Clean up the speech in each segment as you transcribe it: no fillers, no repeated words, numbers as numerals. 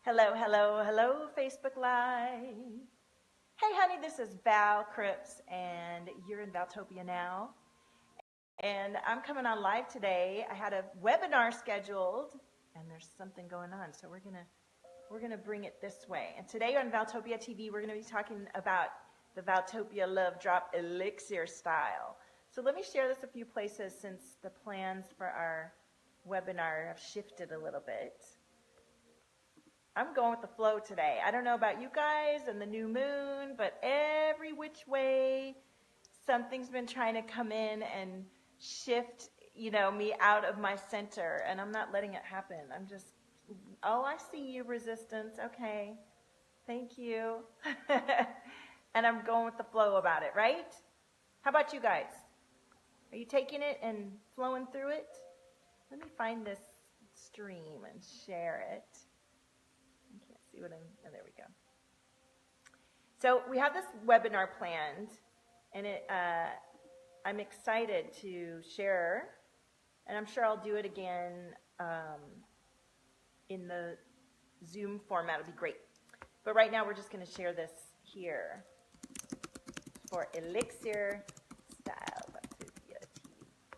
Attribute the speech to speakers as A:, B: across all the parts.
A: Hello, hello, hello, Facebook Live. Hey, honey, this is Val Cripps, and you're in Valtopia now. And I'm coming on live today. I had a webinar scheduled, and there's something going on, so we're gonna bring it this way. And today on Valtopia TV, we're gonna be talking about the Valtopia Love Drop Elixir style. So let me share this a few places since the plans for our webinar have shifted a little bit. I'm going with the flow today. I don't know about you guys and the new moon, but every which way, something's been trying to come in and shift, me out of my center, and I'm not letting it happen. I'm just, oh, I see you, resistance. Okay, thank you. And I'm going with the flow about it, right? How about you guys? Are you taking it and flowing through it? Let me find this stream and share it. I can't see what oh, there we go. So we have this webinar planned, and I'm excited to share, and I'm sure I'll do it again in the Zoom format. It'll be great. But right now we're just going to share this here for Elixir style.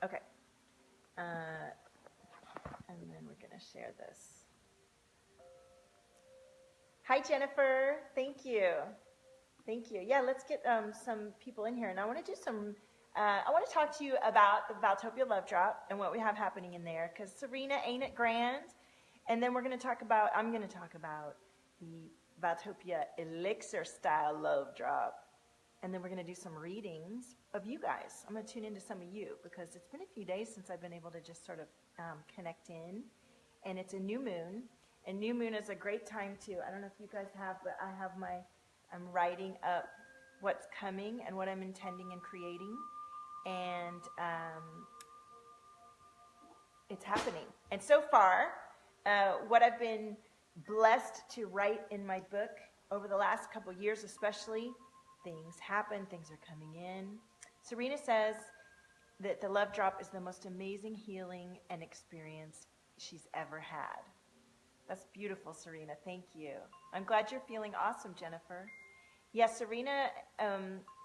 A: Okay. And then we're going to share this. Hi, Jennifer. Thank you. Thank you. Yeah, let's get some people in here. And I want to do some, I want to talk to you about the Valtopia Love Drop and what we have happening in there. Because Serena, ain't it grand? And then I'm going to talk about the Valtopia Elixir style Love Drop. And then we're going to do some readings of you guys. I'm going to tune into some of you because it's been a few days since I've been able to just sort of connect in. And it's a new moon. And new moon is a great time to, I don't know if you guys have, but I'm writing up what's coming and what I'm intending and creating. And it's happening. And so far, what I've been blessed to write in my book over the last couple of years especially, things happen, things are coming in. Serena says that the love drop is the most amazing healing and experience she's ever had. That's beautiful, Serena. Thank you. I'm glad you're feeling awesome, Jennifer. Yes, Serena,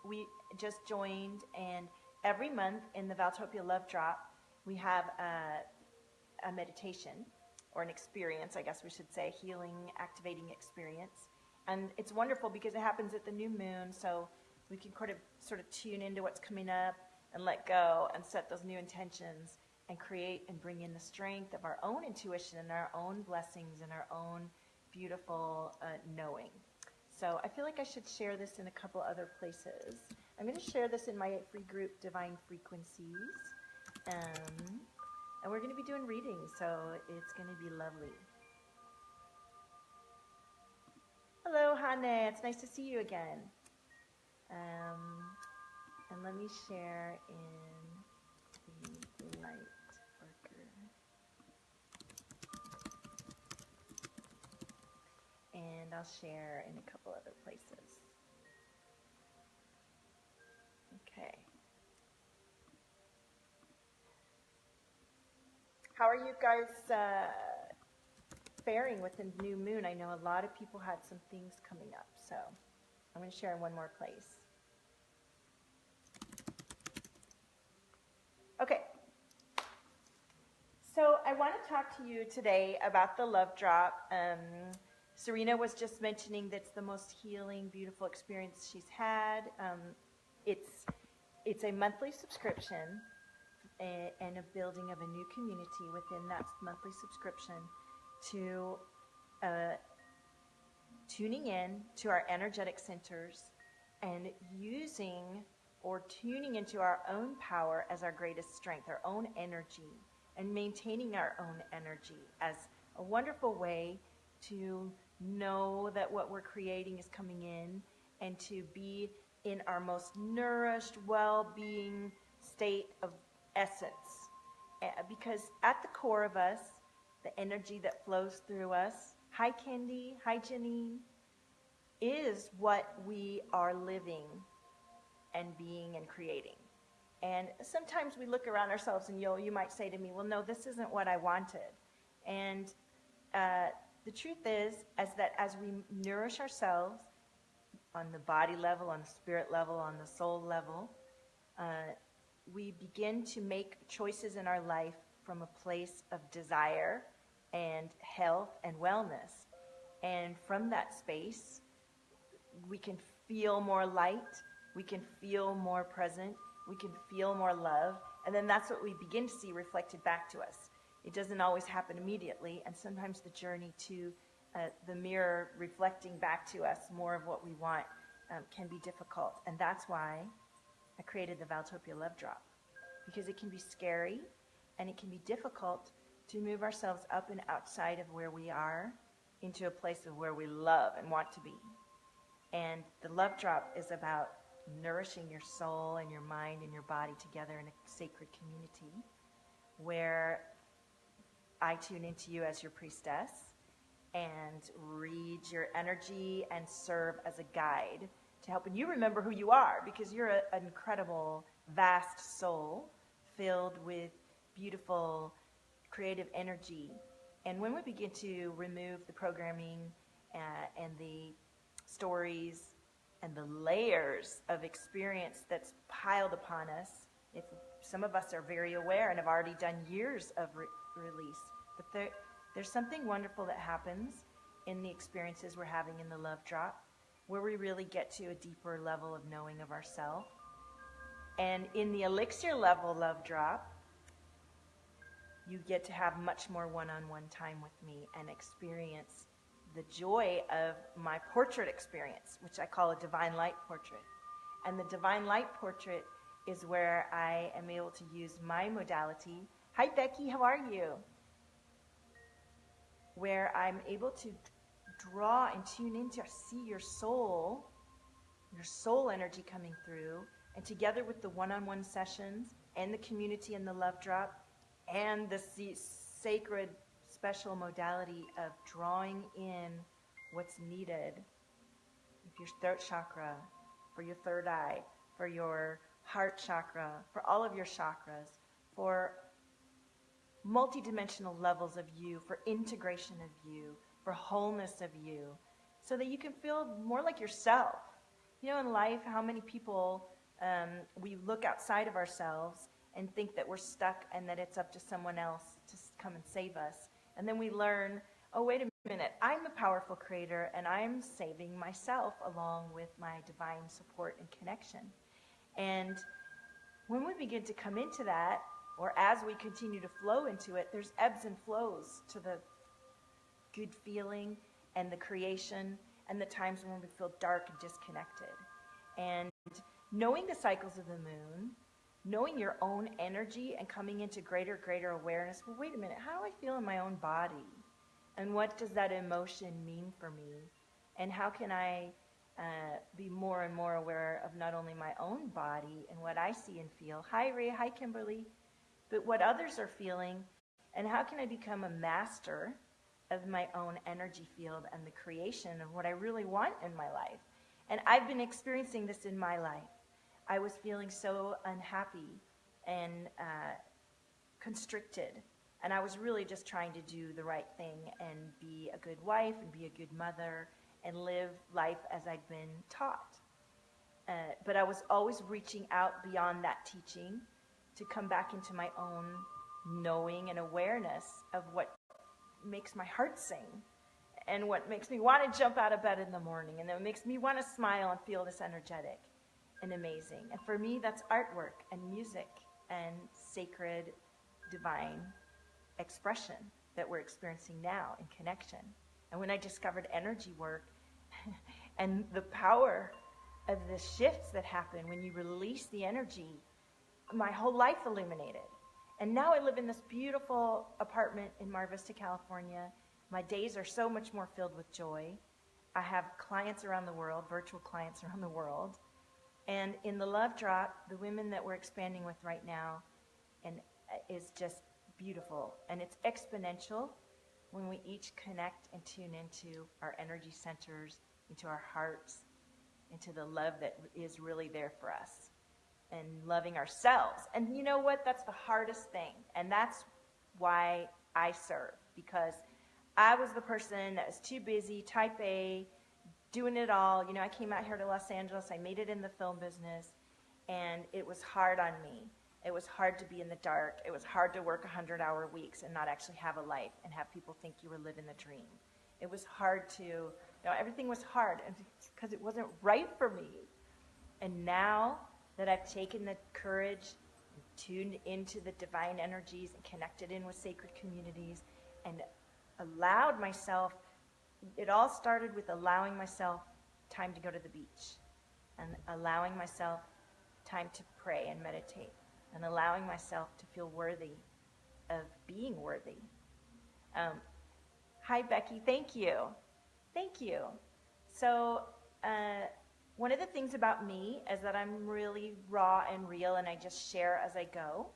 A: we just joined, and every month in the Valtopia Love Drop, we have a meditation, or an experience, I guess we should say, healing, activating experience. And it's wonderful because it happens at the new moon, so we can sort of tune into what's coming up and let go and set those new intentions and create and bring in the strength of our own intuition and our own blessings and our own beautiful knowing. So I feel like I should share this in a couple other places. I'm going to share this in my free group, Divine Frequencies. And we're going to be doing readings, so it's going to be lovely. Hello, Hane. It's nice to see you again. And let me share in the light worker. And I'll share in a couple other places. Okay. How are you guys faring with the new moon? I know a lot of people had some things coming up, so I'm going to share in one more place. Okay, so I want to talk to you today about the love drop. Serena was just mentioning that's the most healing, beautiful experience she's had. It's a monthly subscription and a building of a new community within that monthly subscription to tuning in to our energetic centers and using or tuning into our own power as our greatest strength, our own energy, and maintaining our own energy as a wonderful way to know that what we're creating is coming in and to be in our most nourished, well-being state of essence. Because at the core of us, the energy that flows through us, hi Kendi, hi Janine, is what we are living and being and creating. And sometimes we look around ourselves and you might say to me, well, no, this isn't what I wanted. And the truth is that as we nourish ourselves on the body level, on the spirit level, on the soul level, we begin to make choices in our life from a place of desire and health and wellness. And from that space, we can feel more light, we can feel more present, we can feel more love, and then that's what we begin to see reflected back to us. It doesn't always happen immediately, and sometimes the journey to the mirror reflecting back to us more of what we want can be difficult. And that's why I created the Valtopia Love Drop, because it can be scary and it can be difficult to move ourselves up and outside of where we are into a place of where we love and want to be. And the Love Drop is about nourishing your soul and your mind and your body together in a sacred community where I tune into you as your priestess and read your energy and serve as a guide to helping you remember who you are, because you're an incredible, vast soul filled with beautiful, creative energy. And when we begin to remove the programming and the stories and the layers of experience that's piled upon us, if some of us are very aware and have already done years of release, but there's something wonderful that happens in the experiences we're having in the Love Drop, where we really get to a deeper level of knowing of ourselves. And in the Elixir level Love Drop, you get to have much more one-on-one time with me and experience the joy of my portrait experience, which I call a Divine Light Portrait. And the Divine Light Portrait is where I am able to use my modality. Hi, Becky, how are you? Where I'm able to draw and tune into, see your soul energy coming through, and together with the one-on-one sessions and the community and the Love Drop and the sacred special modality of drawing in what's needed for your throat chakra, for your third eye, for your heart chakra, for all of your chakras, for multidimensional levels of you, for integration of you, for wholeness of you, so that you can feel more like yourself. You know, in life, how many people we look outside of ourselves and think that we're stuck and that it's up to someone else to come and save us. And then we learn, oh, wait a minute, I'm a powerful creator and I'm saving myself along with my divine support and connection. And when we begin to come into that, or as we continue to flow into it, there's ebbs and flows to the good feeling and the creation and the times when we feel dark and disconnected. And knowing the cycles of the moon, knowing your own energy and coming into greater awareness, well, wait a minute, how do I feel in my own body? And what does that emotion mean for me? And how can I be more and more aware of not only my own body and what I see and feel, hi Ray, hi Kimberly, but what others are feeling, and how can I become a master of my own energy field and the creation of what I really want in my life. And I've been experiencing this in my life. I was feeling so unhappy and constricted, and I was really just trying to do the right thing and be a good wife and be a good mother and live life as I'd been taught. But I was always reaching out beyond that teaching to come back into my own knowing and awareness of what makes my heart sing and what makes me want to jump out of bed in the morning, and that makes me want to smile and feel this energetic and amazing. And for me, that's artwork and music and sacred divine expression that we're experiencing now in connection. And when I discovered energy work and the power of the shifts that happen when you release the energy, my whole life illuminated. And now I live in this beautiful apartment in Mar Vista, California. My days are so much more filled with joy. I have clients around the world, virtual clients around the world. And in the Love Drop, the women that we're expanding with right now and is just beautiful. And it's exponential when we each connect and tune into our energy centers, into our hearts, into the love that is really there for us, and loving ourselves. And you know what? That's the hardest thing. And that's why I serve, because I was the person that was too busy, type A, doing it all. You know, I came out here to Los Angeles. I made it in the film business, and it was hard on me. It was hard to be in the dark. It was hard to work 100-hour weeks and not actually have a life and have people think you were living the dream. It was hard to, you know, everything was hard because it wasn't right for me. And now that I've taken the courage and tuned into the divine energies and connected in with sacred communities and allowed myself, it all started with allowing myself time to go to the beach and allowing myself time to pray and meditate and allowing myself to feel worthy of being worthy. Hi, Becky. Thank you. Thank you. So one of the things about me is that I'm really raw and real, and I just share as I go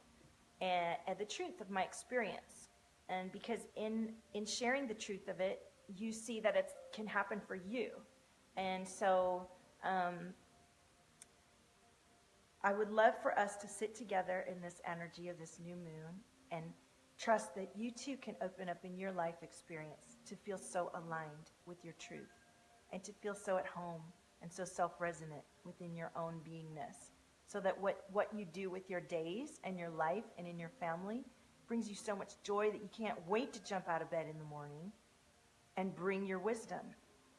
A: and the truth of my experience. And because in sharing the truth of it, you see that it can happen for you. And so I would love for us to sit together in this energy of this new moon and trust that you too can open up in your life experience to feel so aligned with your truth and to feel so at home and so self-resonant within your own beingness, so that what you do with your days and your life and in your family brings you so much joy that you can't wait to jump out of bed in the morning and bring your wisdom,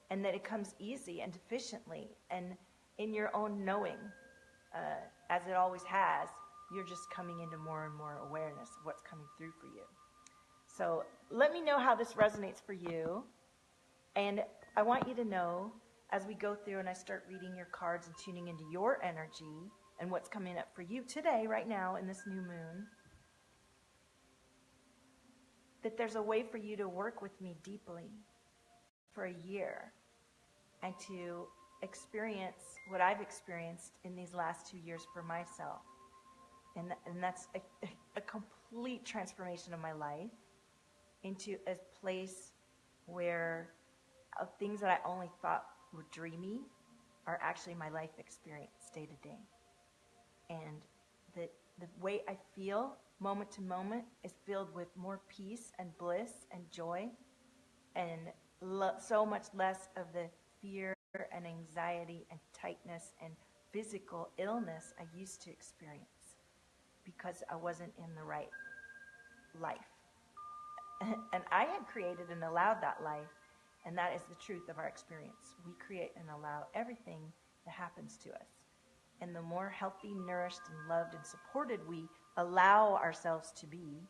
A: and that it comes easy and efficiently and in your own knowing, as it always has. You're just coming into more and more awareness of what's coming through for you. So let me know how this resonates for you. And I want you to know, as we go through and I start reading your cards and tuning into your energy and what's coming up for you today, right now, in this new moon, that there's a way for you to work with me deeply for a year and to experience what I've experienced in these last 2 years for myself. And that's a complete transformation of my life into a place where things that I only thought were dreamy are actually my life experience day to day. And the way I feel moment to moment is filled with more peace and bliss and joy and so much less of the fear and anxiety and tightness and physical illness I used to experience, because I wasn't in the right life. And I had created and allowed that life, and that is the truth of our experience. We create and allow everything that happens to us. And the more healthy, nourished, and loved and supported we allow ourselves to be,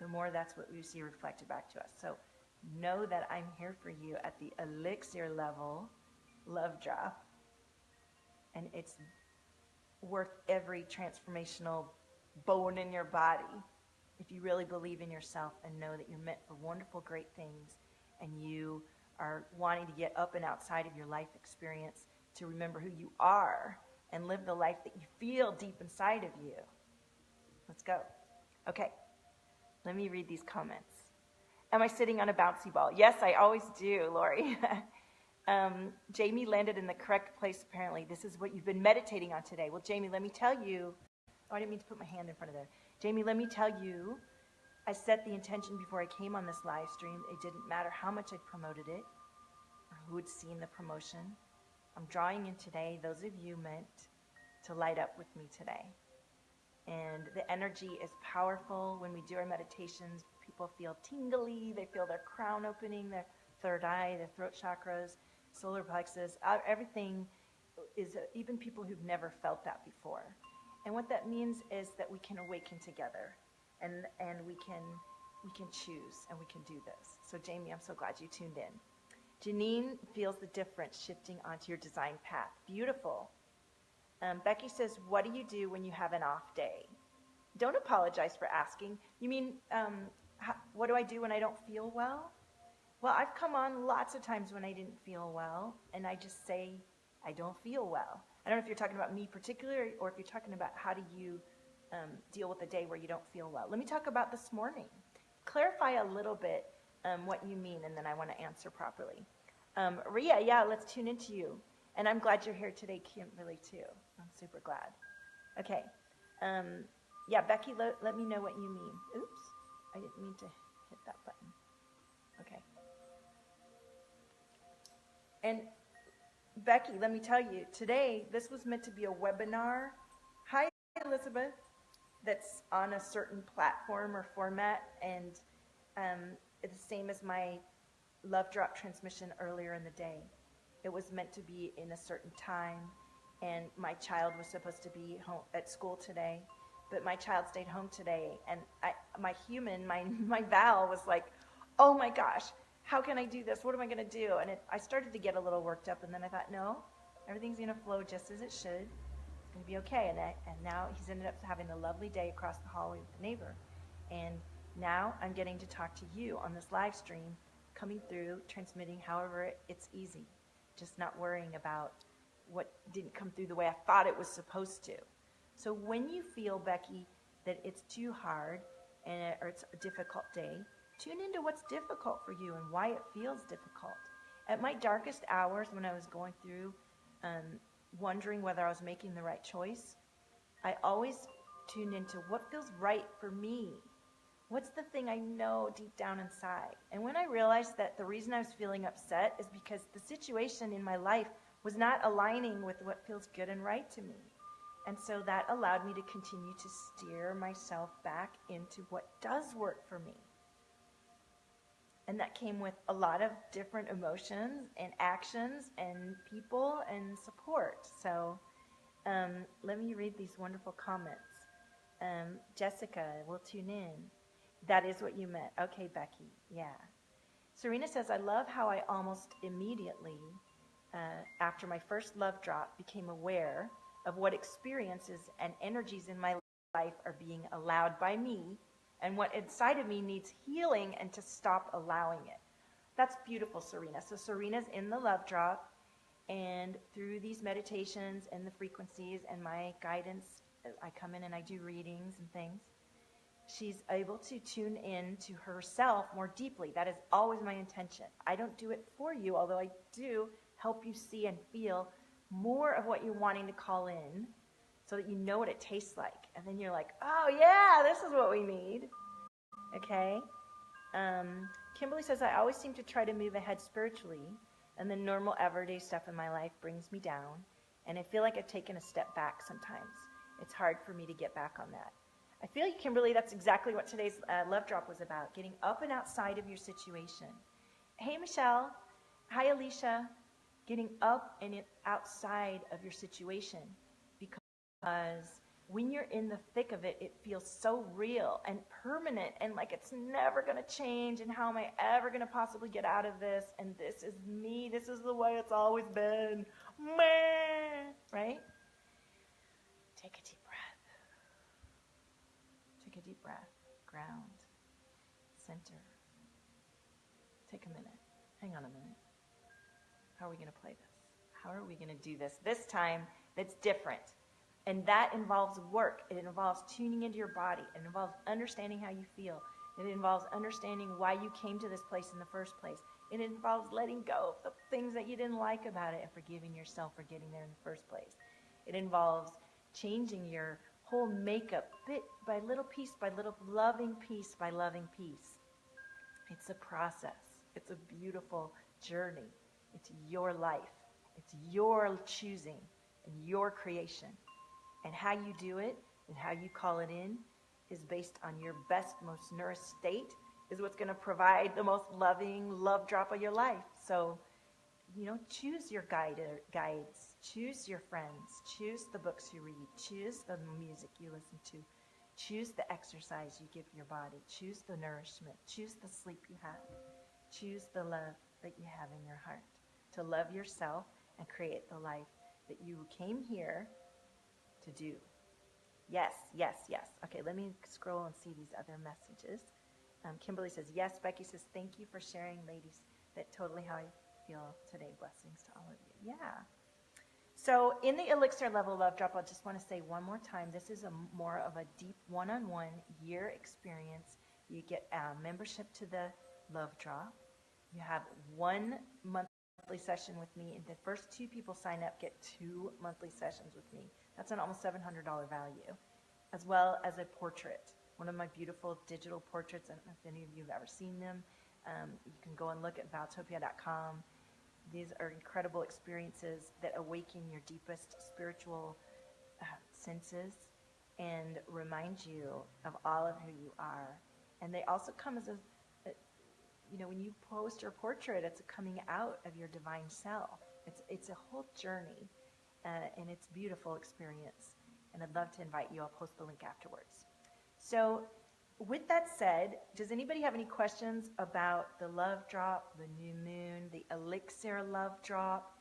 A: the more that's what we see reflected back to us. So know that I'm here for you at the elixir level love drop, and it's worth every transformational bone in your body if you really believe in yourself and know that you're meant for wonderful, great things, and you are wanting to get up and outside of your life experience to remember who you are and live the life that you feel deep inside of you. Let's go. Okay, let me read these comments. Am I sitting on a bouncy ball? Yes, I always do, Lori. Jamie landed in the correct place, apparently. This is what you've been meditating on today. Well, Jamie, let me tell you. Oh, I didn't mean to put my hand in front of there. Jamie, let me tell you, I set the intention before I came on this live stream. It didn't matter how much I promoted it or who had seen the promotion. I'm drawing in today those of you meant to light up with me today. And the energy is powerful. When we do our meditations, people feel tingly. They feel their crown opening, their third eye, their throat chakras, solar plexus. Everything is, even people who've never felt that before. And what that means is that we can awaken together, and we can choose, and we can do this. So Jamie, I'm so glad you tuned in. Janine feels the difference shifting onto your design path. Beautiful. Becky says, what do you do when you have an off day? Don't apologize for asking. You mean, what do I do when I don't feel well? Well, I've come on lots of times when I didn't feel well, and I just say, I don't feel well. I don't know if you're talking about me particularly, or if you're talking about how do you deal with a day where you don't feel well. Let me talk about this morning. Clarify a little bit what you mean, and then I want to answer properly. Ria, yeah, let's tune into you. And I'm glad you're here today, Kimberly, too. I'm super glad. Okay. Yeah, Becky, let me know what you mean. Oops, I didn't mean to hit that button. Okay. And Becky, let me tell you, today this was meant to be a webinar. Hi, Elizabeth. That's on a certain platform or format, and it's the same as my love drop transmission earlier in the day. It was meant to be in a certain time, and my child was supposed to be home at school today, but my child stayed home today, and my Val was like, oh my gosh, how can I do this? What am I going to do? And I started to get a little worked up, and then I thought, no, everything's going to flow just as it should. It's going to be okay. And now he's ended up having a lovely day across the hallway with the neighbor. And now I'm getting to talk to you on this live stream, coming through, transmitting however it's easy, just not worrying about what didn't come through the way I thought it was supposed to. So when you feel, Becky, that it's too hard or it's a difficult day, tune into what's difficult for you and why it feels difficult. At my darkest hours, when I was going through wondering whether I was making the right choice, I always tuned into what feels right for me. What's the thing I know deep down inside? And when I realized that the reason I was feeling upset is because the situation in my life was not aligning with what feels good and right to me. And so that allowed me to continue to steer myself back into what does work for me. And that came with a lot of different emotions and actions and people and support. So let me read these wonderful comments. Jessica, will tune in. That is what you meant. Okay, Becky. Yeah. Serena says, I love how I almost immediately, after my first love drop, became aware of what experiences and energies in my life are being allowed by me and what inside of me needs healing and to stop allowing it. That's beautiful, Serena. So Serena's in the love drop, and through these meditations and the frequencies and my guidance, I come in and I do readings and things. She's able to tune in to herself more deeply. That is always my intention. I don't do it for you, although I do help you see and feel more of what you're wanting to call in so that you know what it tastes like. And then you're like, oh yeah, this is what we need. Okay? Kimberly says, I always seem to try to move ahead spiritually, and the normal everyday stuff in my life brings me down, and I feel like I've taken a step back sometimes. It's hard for me to get back on that. I feel, Kimberly, that's exactly what today's love drop was about, getting up and outside of your situation. Hey, Michelle. Hi, Alicia. Getting up and outside of your situation, because when you're in the thick of it, it feels so real and permanent and like it's never going to change, and how am I ever going to possibly get out of this, and this is me, this is the way it's always been. Meh. Right? Take a deep breath. Take a deep breath. Ground. Center. Take a minute. Hang on a minute. How are we going to play this? How are we going to do this? This time, that's different. And that involves work. It involves tuning into your body. It involves understanding how you feel. It involves understanding why you came to this place in the first place. It involves letting go of the things that you didn't like about it and forgiving yourself for getting there in the first place. It involves changing your whole makeup bit by little piece by little, loving piece by loving piece. It's a process. It's a beautiful journey. It's your life. It's your choosing and your creation. And how you do it and how you call it in is based on your best, most nourished state, is what's going to provide the most loving love drop of your life. So, choose your guides, choose your friends, choose the books you read, choose the music you listen to, choose the exercise you give your body, choose the nourishment, choose the sleep you have, choose the love that you have in your heart, to love yourself and create the life that you came here to do. Yes, yes, yes. Okay, let me scroll and see these other messages. Kimberly says, yes. Becky says, thank you for sharing, ladies. That's totally how I feel today. Blessings to all of you. Yeah. So in the Elixir level love drop, I just want to say one more time, this is more of a deep one-on-one year experience. You get membership to the love drop. You have 1 monthly session with me, and the first 2 people sign up get 2 monthly sessions with me. That's an almost $700 value, as well as a portrait, one of my beautiful digital portraits. I don't know if any of you have ever seen them. You can go and look at valtopia.com. These are incredible experiences that awaken your deepest spiritual senses and remind you of all of who you are. And they also come as when you post your portrait, it's a coming out of your divine self. It's a whole journey, and it's a beautiful experience. And I'd love to invite you. I'll post the link afterwards. So with that said, does anybody have any questions about the love drop, the new moon, the elixir love drop?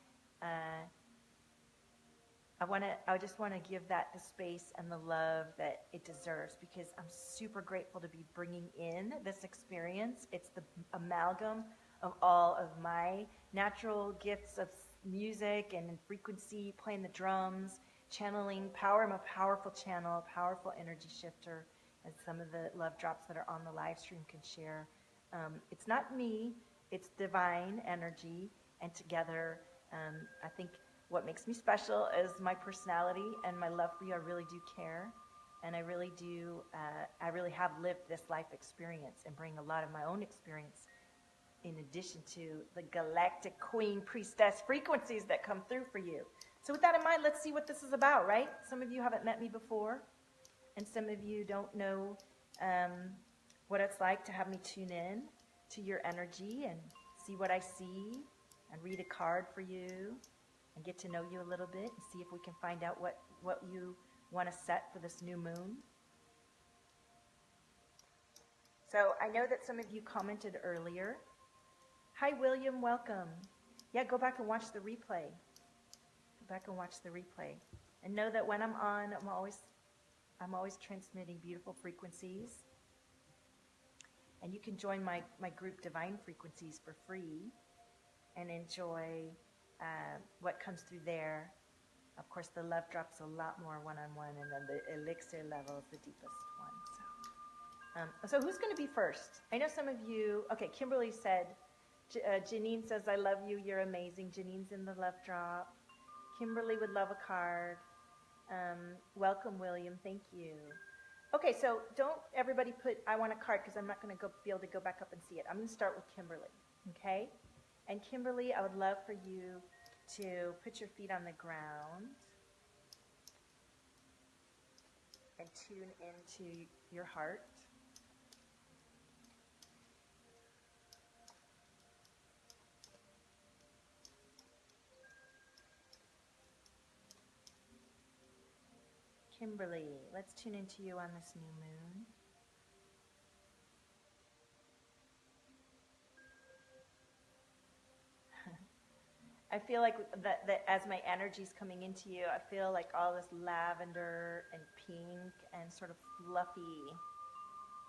A: I just want to give that the space and the love that it deserves, because I'm super grateful to be bringing in this experience. It's the amalgam of all of my natural gifts of music and frequency, playing the drums, channeling power. I'm a powerful channel, a powerful energy shifter, as some of the love drops that are on the live stream can share. It's not me, it's divine energy, and together, I think what makes me special is my personality and my love for you. I really do care, and I really have lived this life experience and bring a lot of my own experience in addition to the galactic queen priestess frequencies that come through for you. So with that in mind, let's see what this is about, right? Some of you haven't met me before, and some of you don't know what it's like to have me tune in to your energy and see what I see and read a card for you and get to know you a little bit and see if we can find out what you want to set for this new moon. So I know that some of you commented earlier. Hi, William, welcome. Yeah, go back and watch the replay. Go back and watch the replay. And know that when I'm on, I'm always transmitting beautiful frequencies. And you can join my group Divine Frequencies for free and enjoy what comes through there. Of course, the love drop's a lot more one-on-one, and then the elixir level is the deepest one. So who's going to be first? I know some of you, okay, Kimberly said, Janine says, I love you, you're amazing. Janine's in the love drop. Kimberly would love a card. Welcome, William, thank you. Okay, so don't everybody put, I want a card, because I'm not going to be able to go back up and see it. I'm going to start with Kimberly, okay? And Kimberly, I would love for you to put your feet on the ground and tune into your heart. Kimberly, let's tune into you on this new moon. I feel like that as my energy's coming into you, I feel like all this lavender and pink and sort of fluffy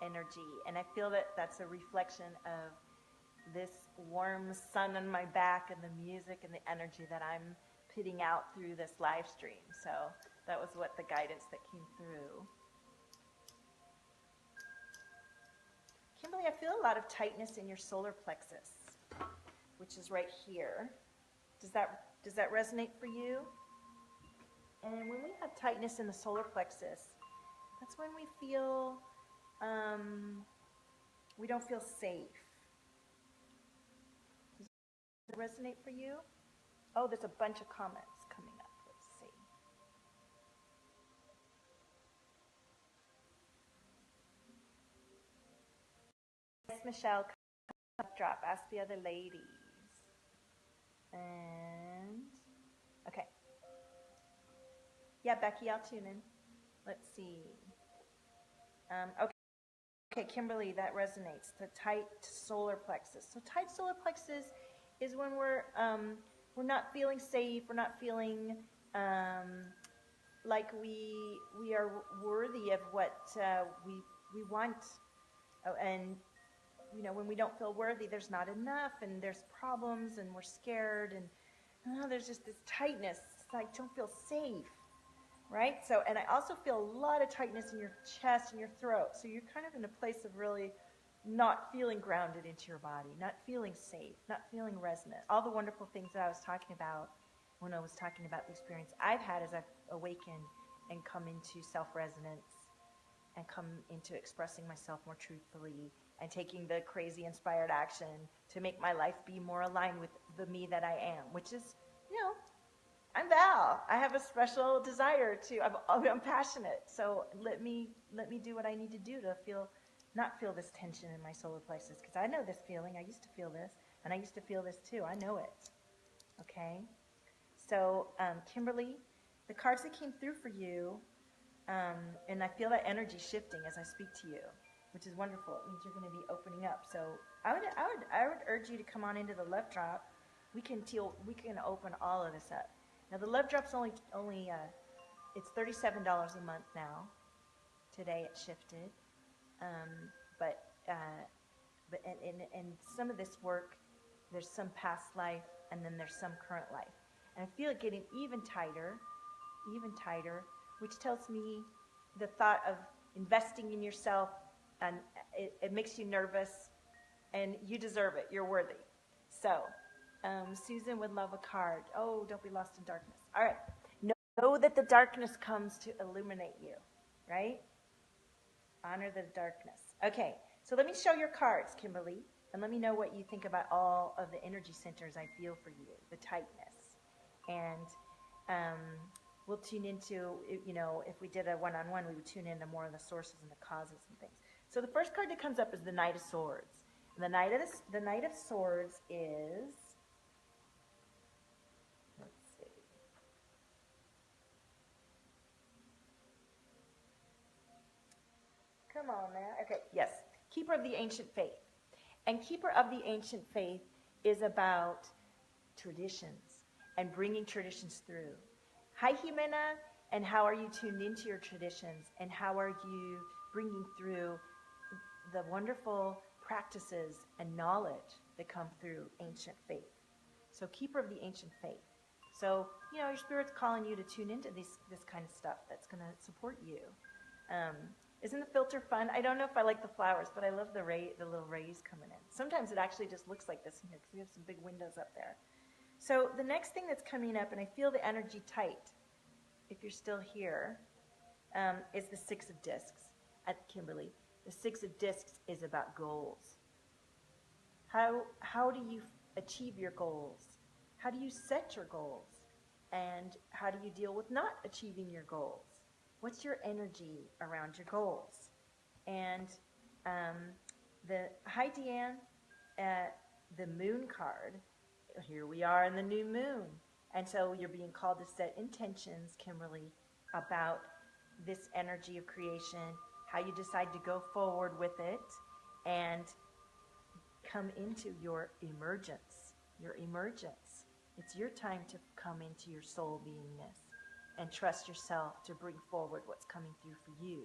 A: energy. And I feel that that's a reflection of this warm sun on my back and the music and the energy that I'm putting out through this live stream. So that was what the guidance that came through. Kimberly, I feel a lot of tightness in your solar plexus, which is right here. Does that resonate for you? And when we have tightness in the solar plexus, that's when we feel we don't feel safe. Does it resonate for you? Oh, there's a bunch of comments coming up. Let's see. Yes, Michelle, drop. Ask the other ladies. And, okay. Yeah, Becky, I'll tune in. Let's see. Okay, Kimberly, that resonates. The tight solar plexus. So tight solar plexus is when we're not feeling safe. We're not feeling like we are worthy of what we want. Oh, and when we don't feel worthy, there's not enough, and there's problems, and we're scared, and there's just this tightness. It's like, don't feel safe, right? So, and I also feel a lot of tightness in your chest and your throat. So you're kind of in a place of really not feeling grounded into your body, not feeling safe, not feeling resonant. All the wonderful things that I was talking about when I was talking about the experience I've had as I've awakened and come into self-resonance and come into expressing myself more truthfully and taking the crazy inspired action to make my life be more aligned with the me that I am, which is, I'm Val. I have a special desire I'm passionate. So let me do what I need to do to not feel this tension in my solar plexus, because I know this feeling. I used to feel this, and I used to feel this too. I know it. Okay? So, Kimberly, the cards that came through for you, and I feel that energy shifting as I speak to you, which is wonderful. It means you're going to be opening up. So I would urge you to come on into the love drop. We can open all of this up. Now the love drop's only it's $37 a month now. Today it shifted, but some of this work, there's some past life, and then there's some current life, and I feel it getting even tighter, which tells me the thought of investing in yourself, and it makes you nervous, and you deserve it. You're worthy. So. Susan would love a card. Oh, don't be lost in darkness. All right. Know that the darkness comes to illuminate you, right? Honor the darkness. Okay, so let me show your cards, Kimberly, and let me know what you think about all of the energy centers I feel for you, the tightness. And we'll tune into, if we did a one-on-one, we would tune into more of the sources and the causes and things. So the first card that comes up is the Knight of Swords. And the Knight of Swords is... Come on now. Okay, yes. Keeper of the Ancient Faith. And Keeper of the Ancient Faith is about traditions and bringing traditions through. Hi, Jimena. And how are you tuned into your traditions? And how are you bringing through the wonderful practices and knowledge that come through ancient faith? So Keeper of the Ancient Faith. So, your spirit's calling you to tune into this kind of stuff that's going to support you. Isn't the filter fun? I don't know if I like the flowers, but I love the little rays coming in. Sometimes it actually just looks like this in here because we have some big windows up there. So the next thing that's coming up, and I feel the energy tight, if you're still here, is the Six of Discs at Kimberly. The Six of Discs is about goals. How do you achieve your goals? How do you set your goals? And how do you deal with not achieving your goals? What's your energy around your goals? And hi, Deanne, the moon card, here we are in the new moon. And so you're being called to set intentions, Kimberly, about this energy of creation, how you decide to go forward with it, and come into your emergence. It's your time to come into your soul beingness and trust yourself to bring forward what's coming through for you,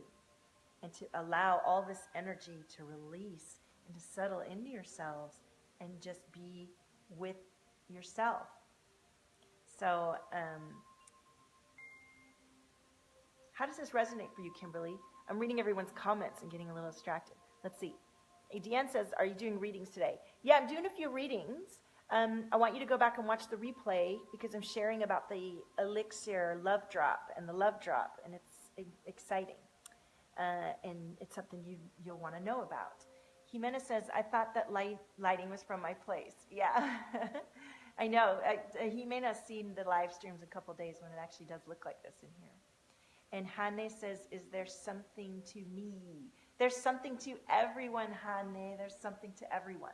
A: and to allow all this energy to release and to settle into yourselves and just be with yourself. So how does this resonate for you, Kimberly? I'm reading everyone's comments and getting a little distracted. Let's see. Deanne says, are you doing readings today? Yeah, I'm doing a few readings. I want you to go back and watch the replay because I'm sharing about the Elixir Love Drop and the Love Drop, and it's exciting. And it's something you'll want to know about. Jimena says, I thought that lighting was from my place. Yeah, I know. Jimena's seen the live streams a couple days when it actually does look like this in here. And Hane says, is there something to me? There's something to everyone, Hane. There's something to everyone.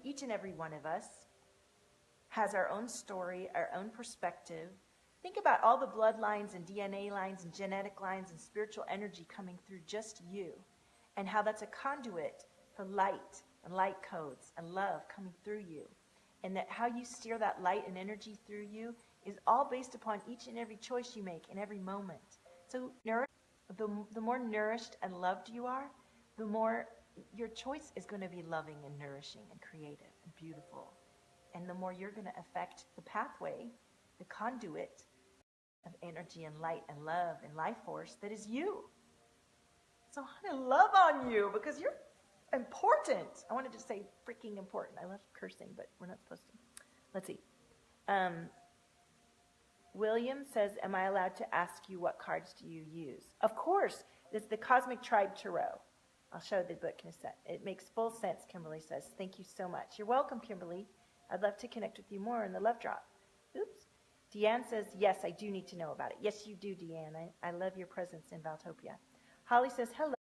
A: Each and every one of us has our own story, our own perspective. Think about all the bloodlines and DNA lines and genetic lines and spiritual energy coming through just you, and how that's a conduit for light and light codes and love coming through you. And that how you steer that light and energy through you is all based upon each and every choice you make in every moment. So the more nourished and loved you are, the more your choice is going to be loving and nourishing and creative and beautiful. And the more you're going to affect the pathway, the conduit of energy and light and love and life force that is you. So I want to love on you because you're important. I wanted to say freaking important. I love cursing, but we're not supposed to. Let's see. William says, am I allowed to ask you what cards do you use? Of course. This is the Cosmic Tribe Tarot. I'll show the book in a sec. It makes full sense, Kimberly says. Thank you so much. You're welcome, Kimberly. I'd love to connect with you more in the love drop. Oops. Deanne says, yes, I do need to know about it. Yes, you do, Deanne. I love your presence in Valtopia. Holly says, hello.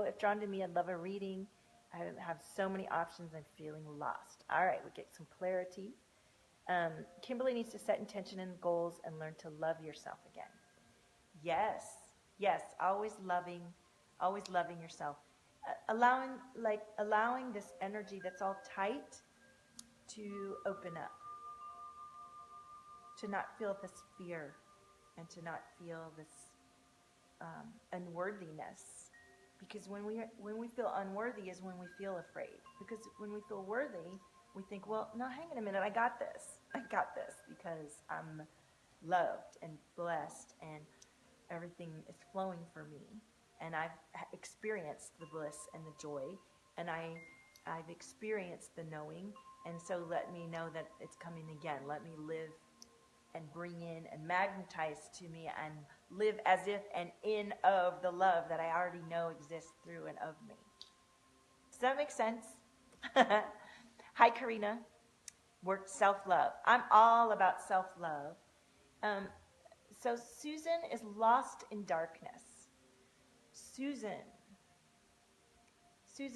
A: If drawn to me, I'd love a reading. I have so many options. I'm feeling lost. All right, we get some clarity. Kimberly needs to set intention and goals and learn to love yourself again. Yes, yes, always loving yourself. Allowing this energy that's all tight to open up, to not feel this fear and to not feel this unworthiness. Because when we feel unworthy is when we feel afraid. Because when we feel worthy, we think, well, no, hang on a minute, I got this because I'm loved and blessed and everything is flowing for me. And I've experienced the bliss and the joy, and I've experienced the knowing, and so let me know that it's coming again. Let me live and bring in and magnetize to me and live as if and in of the love that I already know exists through and of me. Does that make sense? Hi, Karina. Work self-love. I'm all about self-love. So Susan is lost in darkness. Susan,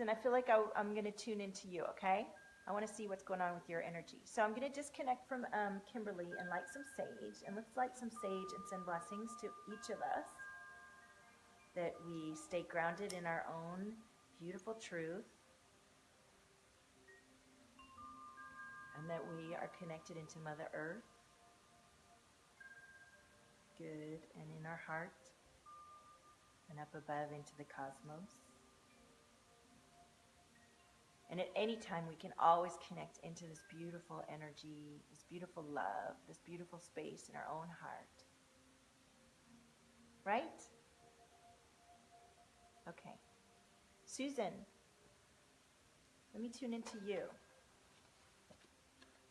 A: I feel like I'm going to tune into you, okay? I want to see what's going on with your energy. So I'm going to disconnect from Kimberly and light some sage. And let's light some sage and send blessings to each of us, that we stay grounded in our own beautiful truth, and that we are connected into Mother Earth, good, and in our heart, and up above into the cosmos. And at any time, we can always connect into this beautiful energy, this beautiful love, this beautiful space in our own heart. Right? Okay. Susan, let me tune into you.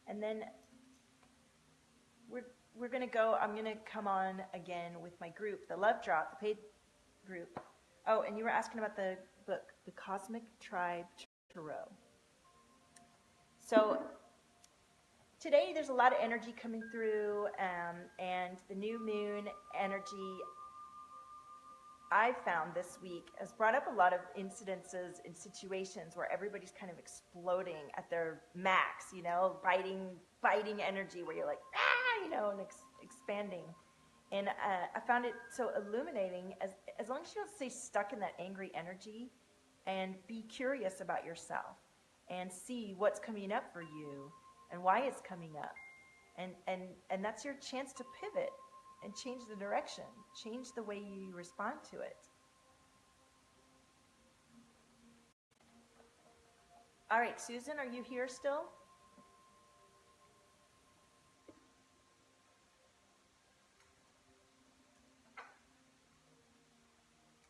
A: And then we're going to go, I'm going to come on again with my group, the Love Drop, the paid group. Oh, and you were asking about the book, The Cosmic Tribe Tarot. So today there's a lot of energy coming through, and the new moon energy I found this week has brought up a lot of incidences and situations where everybody's kind of exploding at their max, biting energy where you're like, and expanding. And I found it so illuminating, as long as you don't stay stuck in that angry energy, and be curious about yourself and see what's coming up for you and why it's coming up. And that's your chance to pivot and change the direction, change the way you respond to it. All right, Susan, are you here still?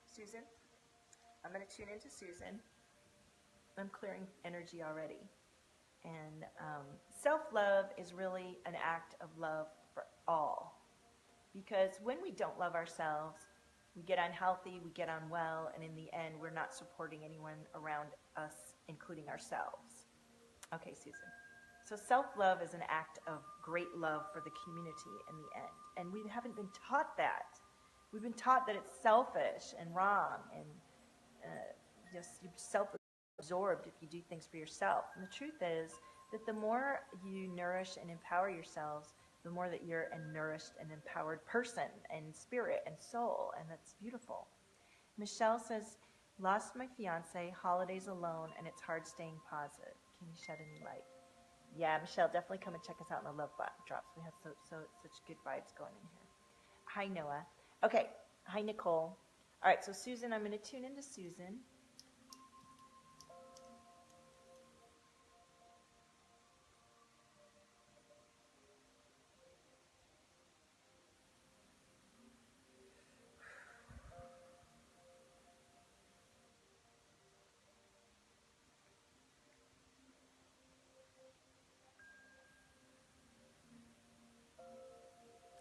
A: Susan? I'm going to tune into Susan. I'm clearing energy already. And self-love is really an act of love for all. Because when we don't love ourselves, we get unhealthy, we get unwell, and in the end, we're not supporting anyone around us, including ourselves. Okay, Susan. So self-love is an act of great love for the community in the end. And we haven't been taught that. We've been taught that it's selfish and wrong and just self-absorbed if you do things for yourself. And the truth is that the more you nourish and empower yourselves, the more that you're a nourished and empowered person and spirit and soul, and that's beautiful. Michelle says, lost my fiance, holidays alone, and it's hard staying positive. Can you shed any light? Yeah, Michelle, definitely come and check us out in the Love Drops. We have such good vibes going in here. Hi, Noah. Okay, hi, Nicole. All right, so Susan, I'm going to tune into Susan.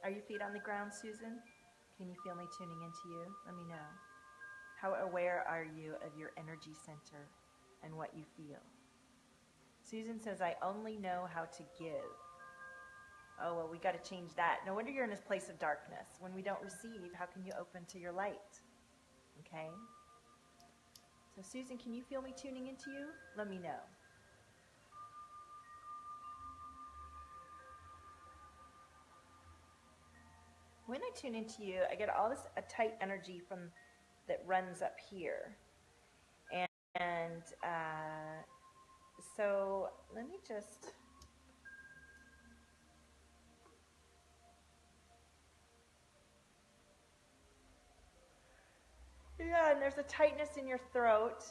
A: Are your feet on the ground, Susan? Can you feel me tuning into you? Let me know. How aware are you of your energy center and what you feel? Susan says, I only know how to give. Oh, well, we got to change that. No wonder you're in this place of darkness. When we don't receive, how can you open to your light? Okay? So, Susan, can you feel me tuning into you? Let me know. When I tune into you, I get all this a tight energy that runs up here. And so let me just... Yeah, and there's a tightness in your throat.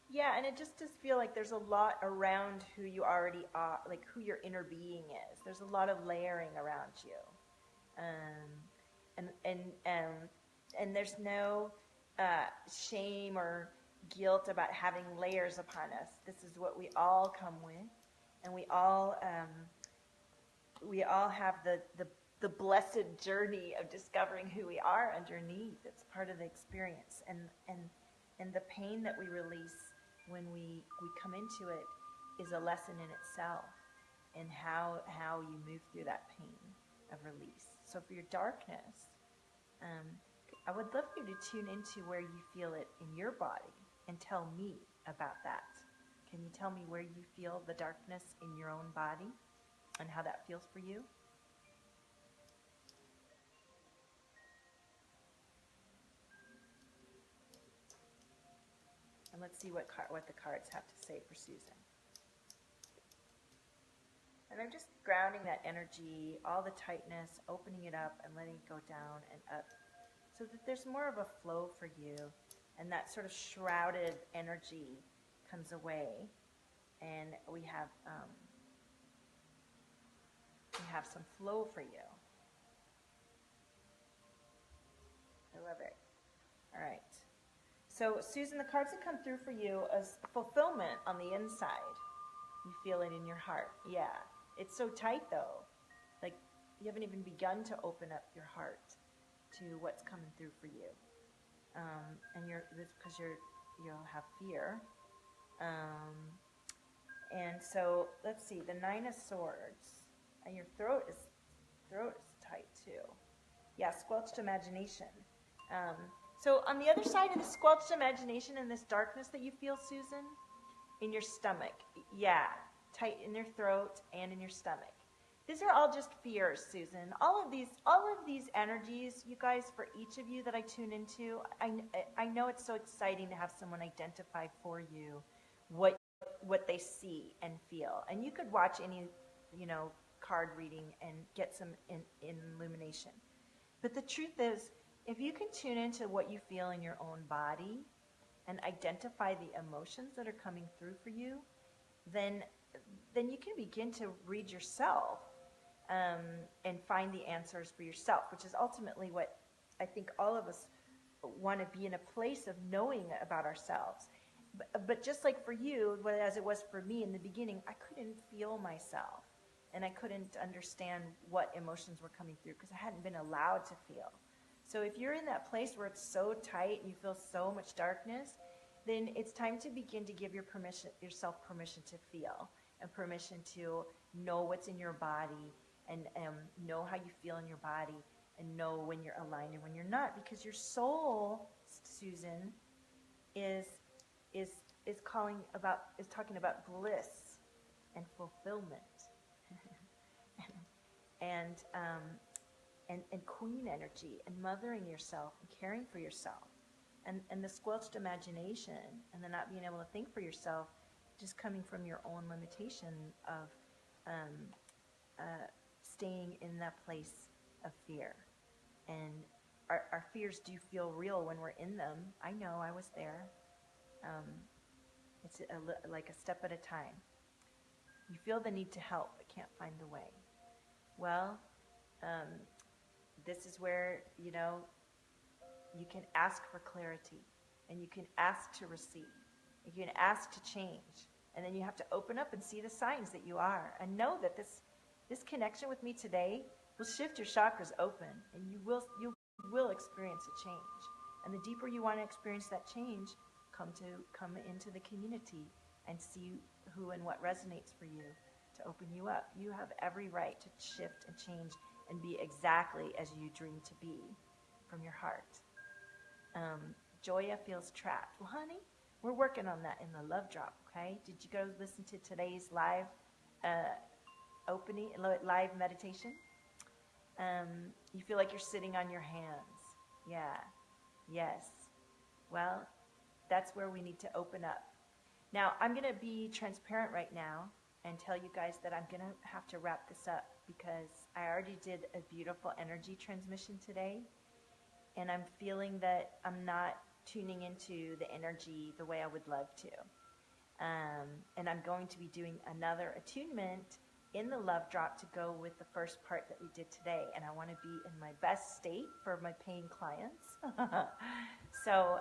A: Yeah, and it just does feel like there's a lot around who you already are, like who your inner being is. There's a lot of layering around you. And there's no shame or guilt about having layers upon us. This is what we all come with, and we all have the blessed journey of discovering who we are underneath. It's part of the experience, and the pain that we release when we come into it is a lesson in itself, and how you move through that pain of release. So for your darkness, I would love for you to tune into where you feel it in your body and tell me about that. Can you tell me where you feel the darkness in your own body and how that feels for you? And let's see what the cards have to say for Susan. And I'm just grounding that energy, all the tightness, opening it up and letting it go down and up, so that there's more of a flow for you, and that sort of shrouded energy comes away, and we have some flow for you. I love it. All right. So, Susan, the cards that come through for you is fulfillment on the inside. You feel it in your heart. Yeah. It's so tight, though. Like, you haven't even begun to open up your heart to what's coming through for you. And it's because you'll have fear. And so, let's see, the 9 of Swords. And your throat is tight, too. Yeah, squelched imagination. So on the other side of the squelched imagination and this darkness that you feel, Susan, in your stomach, yeah, tight in your throat and in your stomach. These are all just fears, Susan. All of these energies, you guys, for each of you that I tune into, I know it's so exciting to have someone identify for you what they see and feel. And you could watch any, card reading and get some illumination. But the truth is, if you can tune into what you feel in your own body and identify the emotions that are coming through for you, then you can begin to read yourself and find the answers for yourself, which is ultimately what I think all of us want to be, in a place of knowing about ourselves. But just like for you, as it was for me in the beginning, I couldn't feel myself, and I couldn't understand what emotions were coming through because I hadn't been allowed to feel. So if you're in that place where it's so tight and you feel so much darkness, then it's time to begin to give yourself permission to feel, and permission to know what's in your body, and know how you feel in your body, and know when you're aligned and when you're not. Because your soul, Susan, is talking about bliss and fulfillment, and queen energy, and mothering yourself and caring for yourself, and the squelched imagination, and the not being able to think for yourself, just coming from your own limitation of staying in that place of fear. And our fears do feel real when we're in them. I know, I was there. It's like a step at a time. You feel the need to help, but can't find the way. Well, this is where, you can ask for clarity, and you can ask to receive. You can ask to change, and then you have to open up and see the signs that you are, and know that This connection with me today will shift your chakras open, and you will experience a change. And the deeper you want to experience that change, come into the community and see who and what resonates for you to open you up. You have every right to shift and change and be exactly as you dream to be from your heart. Joya feels trapped. Well, honey, we're working on that in the love drop, okay? Did you go listen to today's live live meditation? You feel like you're sitting on your hands. Yeah. Yes. Well, that's where we need to open up. Now, I'm going to be transparent right now and tell you guys that I'm going to have to wrap this up because I already did a beautiful energy transmission today, and I'm feeling that I'm not tuning into the energy the way I would love to. And I'm going to be doing another attunement in the love drop to go with the first part that we did today. And I want to be in my best state for my paying clients. So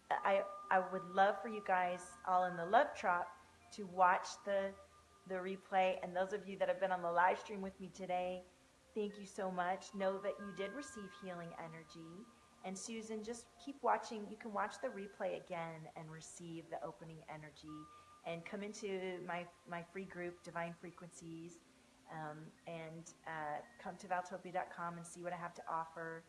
A: I would love for you guys all in the love drop to watch the replay. And those of you that have been on the live stream with me today, thank you so much. Know that you did receive healing energy. And Susan, just keep watching. You can watch the replay again and receive the opening energy. And come into my free group, Divine Frequencies, and come to Valtopia.com and see what I have to offer.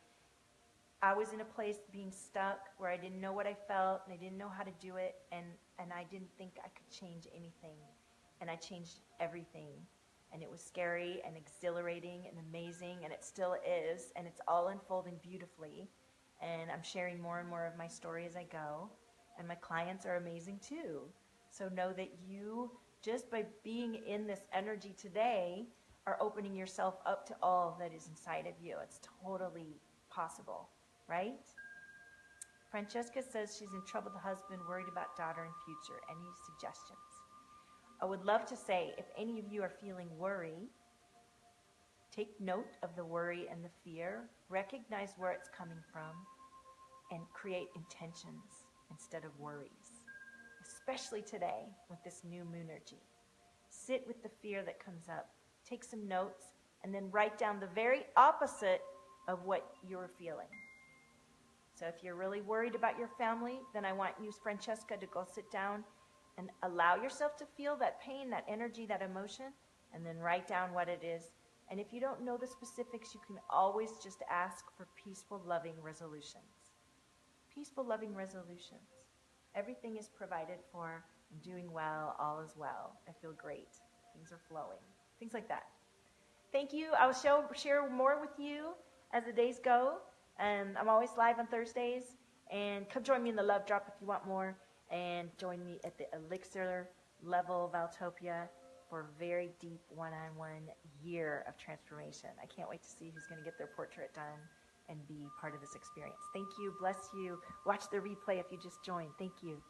A: I was in a place being stuck where I didn't know what I felt, and I didn't know how to do it, and I didn't think I could change anything. And I changed everything. And it was scary and exhilarating and amazing, and it still is, and it's all unfolding beautifully. And I'm sharing more and more of my story as I go, and my clients are amazing too. So know that you, just by being in this energy today, are opening yourself up to all that is inside of you. It's totally possible, right? Francesca says she's in trouble with the husband, worried about daughter and future. Any suggestions? I would love to say, if any of you are feeling worry, take note of the worry and the fear, recognize where it's coming from, and create intentions instead of worries. Especially today with this new moon energy. Sit with the fear that comes up. Take some notes and then write down the very opposite of what you're feeling. So if you're really worried about your family, then I want you, Francesca, to go sit down and allow yourself to feel that pain, that energy, that emotion, and then write down what it is. And if you don't know the specifics, you can always just ask for peaceful, loving resolutions. Peaceful, loving resolutions. Everything is provided for. I'm doing well. All is well. I feel great. Things are flowing. Things like that. Thank you. I'll share more with you as the days go. I'm always live on Thursdays. And come join me in the Love Drop if you want more. And join me at the Elixir level Valtopia for a very deep one-on-one year of transformation. I can't wait to see who's going to get their portrait done and be part of this experience. Thank you. Bless you. Watch the replay if you just joined. Thank you.